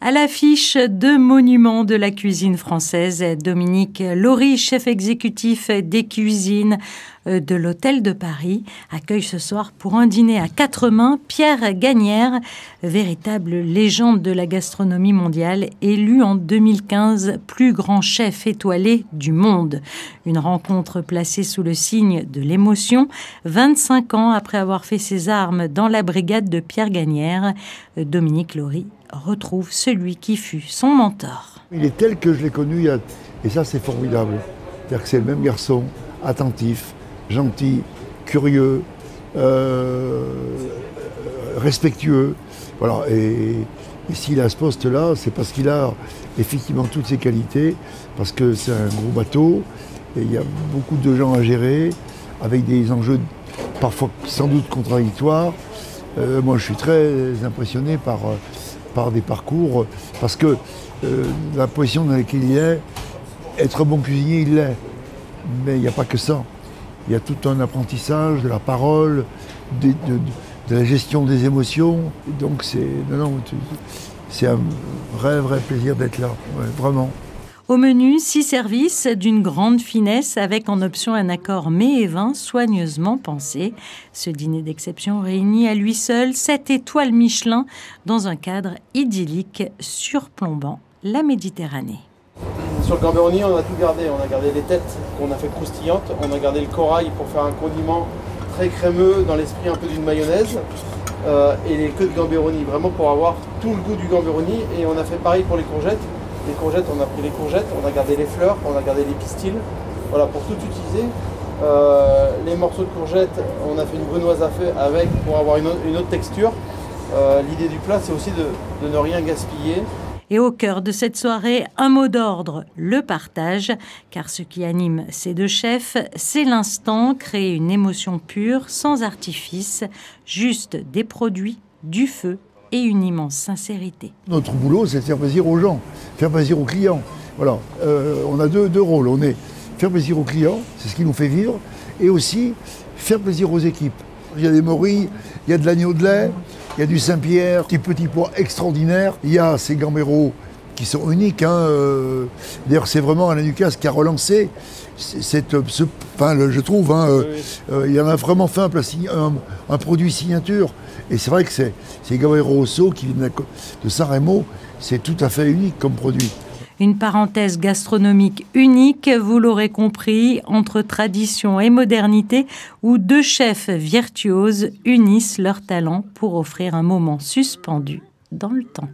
À l'affiche de monuments de la cuisine française, Dominique Laury, chef exécutif des cuisines de l'Hôtel de Paris, accueille ce soir pour un dîner à 4 mains Pierre Gagnaire, véritable légende de la gastronomie mondiale, élu en 2015 plus grand chef étoilé du monde. Une rencontre placée sous le signe de l'émotion, 25 ans après avoir fait ses armes dans la brigade de Pierre Gagnaire, Dominique Laury retrouve celui qui fut son mentor. Il est tel que je l'ai connu, et ça c'est formidable. C'est-à-dire que c'est le même garçon, attentif, gentil, curieux, respectueux. Voilà. Et s'il a ce poste-là, c'est parce qu'il a effectivement toutes ses qualités, parce que c'est un gros bateau, et il y a beaucoup de gens à gérer, avec des enjeux parfois sans doute contradictoires. Moi je suis très impressionné par des parcours, parce que la position dans laquelle il est, être bon cuisinier, il l'est. Mais il n'y a pas que ça. Il y a tout un apprentissage de la parole, de la gestion des émotions. Donc c'est un vrai plaisir d'être là, ouais, vraiment. Au menu, 6 services d'une grande finesse avec en option un accord mets et vin soigneusement pensé. Ce dîner d'exception réunit à lui seul 7 étoiles Michelin dans un cadre idyllique surplombant la Méditerranée. Sur le gamberoni, on a tout gardé. On a gardé les têtes qu'on a fait croustillantes. On a gardé le corail pour faire un condiment très crémeux dans l'esprit un peu d'une mayonnaise. Et les queues de gamberoni, vraiment pour avoir tout le goût du gamberoni. Et on a fait pareil pour les courgettes. Les courgettes, on a pris les courgettes, on a gardé les fleurs, on a gardé les pistils. Voilà, pour tout utiliser. Les morceaux de courgettes, on a fait une brunoise à feu avec pour avoir une autre texture. L'idée du plat, c'est aussi de ne rien gaspiller. Et au cœur de cette soirée, un mot d'ordre, le partage, car ce qui anime ces deux chefs, c'est l'instant, créer une émotion pure, sans artifice, juste des produits, du feu et une immense sincérité. Notre boulot, c'est de faire plaisir aux gens, faire plaisir aux clients. Voilà, on a deux rôles, on est faire plaisir aux clients, c'est ce qui nous fait vivre, et aussi faire plaisir aux équipes. Il y a des morilles, il y a de l'agneau de lait, il y a du Saint-Pierre, des petits pois extraordinaires. Il y a ces gambereaux qui sont uniques. D'ailleurs, c'est vraiment Alain Ducasse qui a relancé je trouve. Il en a vraiment fait un produit signature. Et c'est vrai que ces gambereaux osso qui viennent de San Remo, c'est tout à fait unique comme produit. Une parenthèse gastronomique unique, vous l'aurez compris, entre tradition et modernité, où deux chefs virtuoses unissent leurs talents pour offrir un moment suspendu dans le temps.